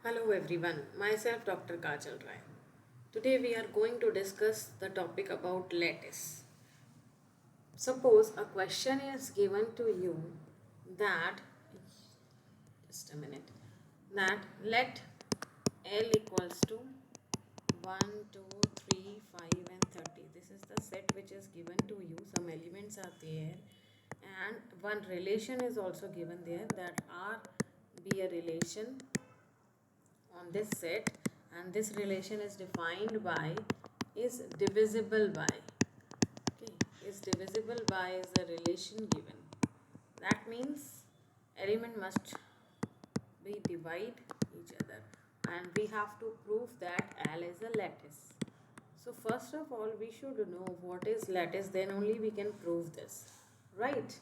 Hello everyone, myself Dr. Kajal Rai. Today we are going to discuss the topic about lattice. Suppose a question is given to you that, just a minute, that let L equals to 1, 2, 3, 5 and 30. This is the set which is given to you. Some elements are there and one relation is also given there, that R be a relation on this set, and this relation is defined by is divisible by. Okay, is divisible by is a relation given. That means element must be divide each other, and we have to prove that L is a lattice. So first of all we should know what is lattice, then only we can prove this, right?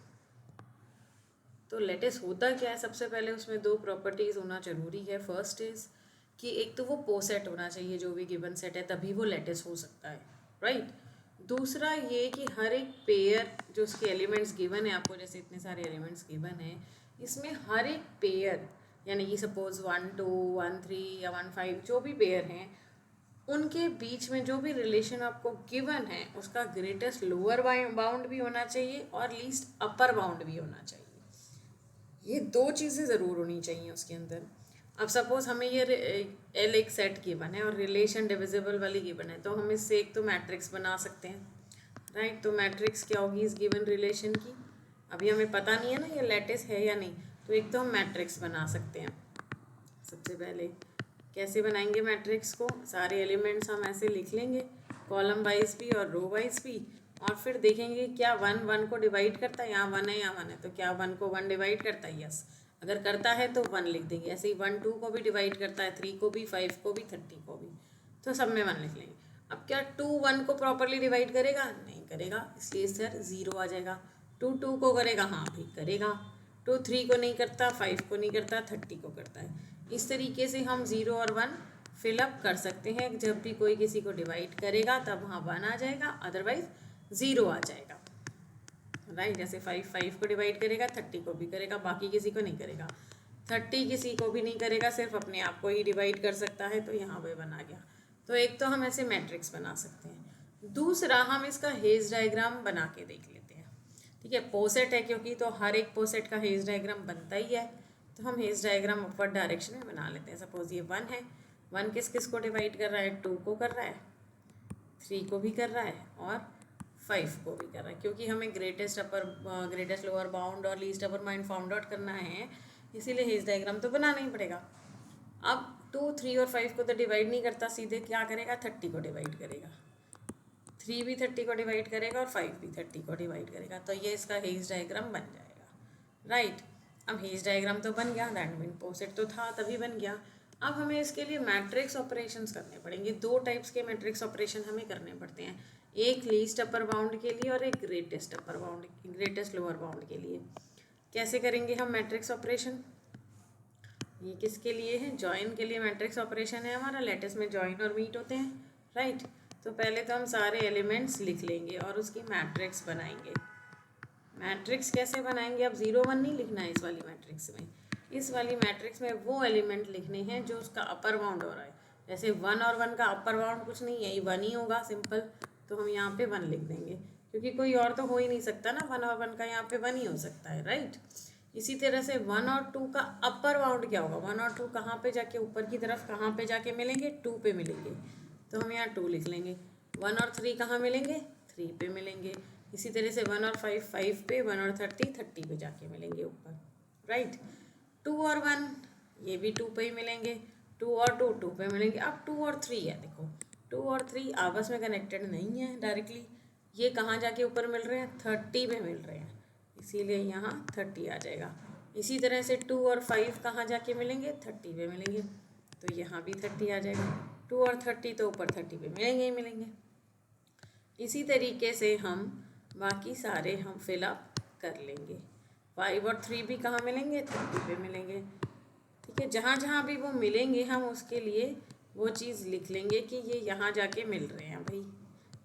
तो lettuce होता क्या है? सबसे पहले उसमें दो properties होना ज़रूरी है. फर्स्ट इज़ कि एक तो वो पोसेट होना चाहिए, जो भी गिवन सेट है, तभी वो लेटिस हो सकता है, राइट. दूसरा ये कि हर एक पेयर जो उसके एलिमेंट्स गिवन है आपको, जैसे इतने सारे एलिमेंट्स गिवन है, इसमें हर एक पेयर यानी कि सपोज 1 2 1 3 या 1 5 जो भी पेयर हैं, उनके बीच में जो भी रिलेशन आपको गिवन है उसका ग्रेटेस्ट लोअर बाउंड भी होना चाहिए और लीस्ट अपर बाउंड भी होना चाहिए. ये दो चीज़ें ज़रूर होनी चाहिए उसके अंदर. अब सपोज हमें ये एल एक सेट गिवन है और रिलेशन डिविजिबल वाली गिवन है, तो हम इससे एक तो मैट्रिक्स बना सकते हैं, राइट. तो मैट्रिक्स क्या होगी इस गिवन रिलेशन की? अभी हमें पता नहीं है ना ये लैटिस है या नहीं, तो एक तो हम मैट्रिक्स बना सकते हैं. सबसे पहले कैसे बनाएंगे मैट्रिक्स को? सारे एलिमेंट्स हम ऐसे लिख लेंगे, कॉलम वाइज भी और रो वाइज भी, और फिर देखेंगे क्या वन वन को डिवाइड करता है. यहाँ वन है, यहाँ वन है, तो क्या वन को वन डिवाइड करता है? यस. अगर करता है तो वन लिख देंगे. ऐसे ही 1 2 को भी डिवाइड करता है, 3 को भी, 5 को भी, 30 को भी, तो सब में वन लिख लेंगे. अब क्या 2 1 को प्रॉपरली डिवाइड करेगा? नहीं करेगा, इसलिए सर 0 आ जाएगा. 2 2 को करेगा? हाँ भी करेगा. 2 3 को नहीं करता, 5 को नहीं करता, 30 को करता है. इस तरीके से हम 0 और 1 फिलअप कर सकते हैं. जब भी कोई किसी को डिवाइड करेगा तब वहाँ 1 आ जाएगा, अदरवाइज 0 आ जाएगा, राइट. जैसे 5 5 को डिवाइड करेगा, 30 को भी करेगा, बाकी किसी को नहीं करेगा. 30 किसी को भी नहीं करेगा, सिर्फ अपने आप को ही डिवाइड कर सकता है, तो यहाँ पे बना गया. तो एक तो हम ऐसे मैट्रिक्स बना सकते हैं. दूसरा हम इसका हेज डायग्राम बना के देख लेते हैं. ठीक है, पोसेट है क्योंकि, तो हर एक पोसेट का हेज डायग्राम बनता ही है. तो हम हेज डायग्राम अपवर्ड डायरेक्शन में बना लेते हैं. सपोज ये 1 है, 1 किस किस को डिवाइड कर रहा है? 2 को कर रहा है, 3 को भी कर रहा है और 5 को भी कर रहा है. क्योंकि हमें ग्रेटेस्ट लोअर बाउंड और least upper bound found out करना है, इसीलिए हेज डायग्राम तो बनाना ही पड़ेगा. अब 2 3 और 5 को तो डिवाइड नहीं करता, सीधे क्या करेगा? 30 को डिवाइड करेगा. 3 भी 30 को डिवाइड करेगा और 5 भी 30 को डिवाइड करेगा. तो ये इसका हेज डायग्राम बन जाएगा, राइट. अब हेज डायग्राम तो बन गया, दैट मीन पोसेट तो था तभी बन गया. अब हमें इसके लिए मैट्रिक्स ऑपरेशंस करने पड़ेंगे. दो टाइप्स के मैट्रिक्स ऑपरेशन हमें करने पड़ते हैं, एक लीस्ट अपर बाउंड के लिए और एक ग्रेटेस्ट लोअर बाउंड के लिए. कैसे करेंगे हम मैट्रिक्स ऑपरेशन? ये किसके लिए है? जॉइन के लिए मैट्रिक्स ऑपरेशन है हमारा. लेटिस में जॉइन और मीट होते हैं, राइट. तो पहले तो हम सारे एलिमेंट्स लिख लेंगे और उसकी मैट्रिक्स बनाएंगे. मैट्रिक्स कैसे बनाएंगे? अब 0 1 नहीं लिखना है इस वाली मैट्रिक्स में. इस वाली मैट्रिक्स में वो एलिमेंट लिखने हैं जो उसका अपर बाउंड हो रहा है. जैसे 1 और 1 का अपर बाउंड कुछ नहीं है, 1 ही होगा, सिंपल. तो हम यहाँ पे 1 लिख देंगे, क्योंकि कोई और तो हो ही नहीं सकता ना. 1 और 1 का यहाँ पे 1 ही हो सकता है, राइट. इसी तरह से 1 और 2 का अपर बाउंड क्या होगा? 1 और 2 कहाँ पे जाके, ऊपर की तरफ कहाँ पे जाके मिलेंगे? 2 पे मिलेंगे, तो हम यहाँ 2 लिख लेंगे. 1 और 3 कहाँ मिलेंगे? 3 पे मिलेंगे. इसी तरह से 1 और 5 5 पे, 1 और 30 पे जाके मिलेंगे ऊपर, राइट. 2 और 1 ये भी 2 पे ही मिलेंगे. 2 और 2 2 पे मिलेंगे. अब 2 और 3 है, देखो 2 और 3 आपस में कनेक्टेड नहीं है डायरेक्टली. ये कहाँ जाके ऊपर मिल रहे हैं? 30 पे मिल रहे हैं, इसीलिए यहाँ 30 आ जाएगा. इसी तरह से 2 और 5 कहाँ जाके मिलेंगे? 30 पे मिलेंगे, तो यहाँ भी 30 आ जाएगा. 2 और 30 तो ऊपर 30 पे मिलेंगे ही मिलेंगे. इसी तरीके से हम बाकी सारे हम फिलअप कर लेंगे. 5 और 3 भी कहाँ मिलेंगे? 30 पे मिलेंगे. ठीक है, जहाँ जहाँ भी वो मिलेंगे हम उसके लिए वो चीज़ लिख लेंगे कि ये यहाँ जाके मिल रहे हैं भाई.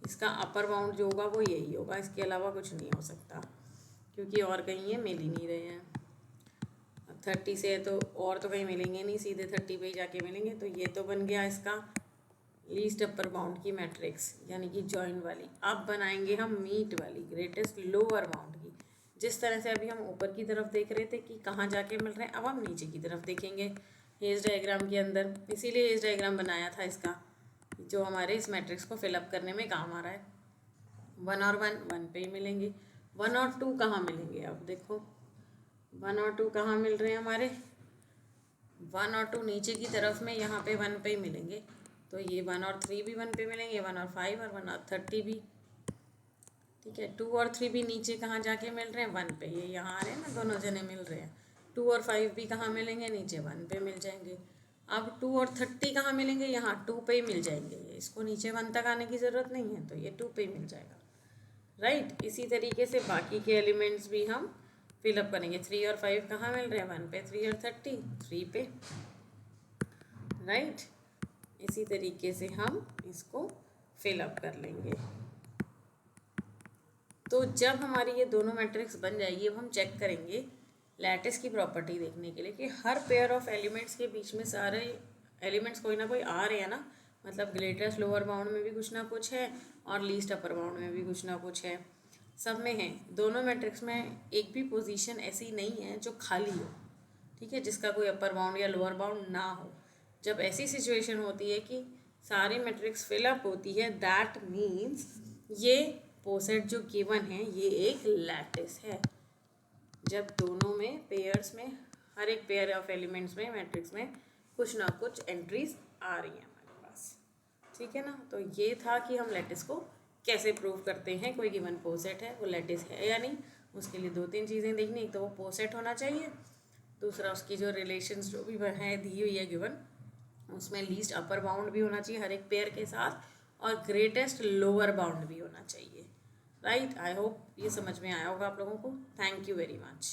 इसका अपर बाउंड जो होगा वो यही होगा, इसके अलावा कुछ नहीं हो सकता, क्योंकि और कहीं ये मिल ही नहीं रहे हैं. 30 से तो और तो कहीं मिलेंगे नहीं, सीधे 30 पे ही जाके मिलेंगे। तो ये तो बन गया इसका लीस्ट अपर बाउंड की मैट्रिक्स, यानी कि जॉइन वाली। अब बनाएंगे हम मीट वाली, ग्रेटेस्ट लोअर बाउंड की। जिस तरह से अभी हम ऊपर की तरफ देख रहे थे कि कहाँ जाके मिल रहे हैं, अब हम नीचे की तरफ देखेंगे हेज डायग्राम के अंदर। इसीलिए हेज डायग्राम बनाया था इसका, जो हमारे इस मैट्रिक्स को फिलअप करने में काम आ रहा है। 1 और 1 1 पे ही मिलेंगे। 1 और 2 कहाँ मिलेंगे? अब देखो 1 और 2 कहाँ मिल रहे हैं हमारे? 1 और 2 नीचे की तरफ में, यहाँ पे 1 पे ही मिलेंगे। तो ये 1 और 3 भी 1 पे मिलेंगे, 1 और 5 और 1 और 30 भी। ठीक है, 2 और 3 भी नीचे कहाँ जाके मिल रहे हैं? 1 पे। ये यहाँ आ रहे हैं ना, दोनों जने मिल रहे हैं। 2 और 5 भी कहाँ मिलेंगे? नीचे 1 पे मिल जाएंगे। अब 2 और 30 कहाँ मिलेंगे? यहाँ 2 पे ही मिल जाएंगे। इसको नीचे 1 तक आने की ज़रूरत नहीं है, तो ये 2 पे ही मिल जाएगा। राइट, इसी तरीके से बाकी के एलिमेंट्स भी हम फिलअप करेंगे। 3 और 5 कहाँ मिल रहे हैं? 1 पे। 3 और 30 3 पे। राइट, इसी तरीके से हम इसको फिलअप कर लेंगे। तो जब हमारी ये दोनों मैट्रिक्स बन जाएगी, अब हम चेक करेंगे लैटिस की प्रॉपर्टी देखने के लिए कि हर पेयर ऑफ एलिमेंट्स के बीच में सारे एलिमेंट्स कोई ना कोई आ रहे हैं ना। मतलब ग्रेटेस्ट लोअर बाउंड में भी कुछ ना कुछ है और लीस्ट अपर बाउंड में भी कुछ ना कुछ है, सब में है। दोनों मैट्रिक्स में एक भी पोजीशन ऐसी नहीं है जो खाली हो, ठीक है, जिसका कोई अपर बाउंड या लोअर बाउंड ना हो। जब ऐसी सिचुएशन होती है कि सारी मैट्रिक्स फिलअप होती है, दैट मीन्स ये पोसेट जो गिवन है ये एक लैटिस है। जब दोनों में पेयर्स में, हर एक पेयर ऑफ एलिमेंट्स में मैट्रिक्स में कुछ ना कुछ एंट्रीज आ रही हैं हमारे पास। ठीक है ना। तो ये था कि हम लैटिस को कैसे प्रूव करते हैं। कोई गिवन पोसेट है, वो लैटिस है या नहीं, उसके लिए 2-3 चीज़ें देखनी। एक तो वो पोसेट होना चाहिए, दूसरा उसकी जो रिलेशंस जो भी है दी हुई है गिवन, उसमें लीस्ट अपर बाउंड भी होना चाहिए हर एक पेयर के साथ, और ग्रेटेस्ट लोअर बाउंड भी होना चाहिए। राइट, आई होप ये समझ में आया होगा आप लोगों को। Thank you very much.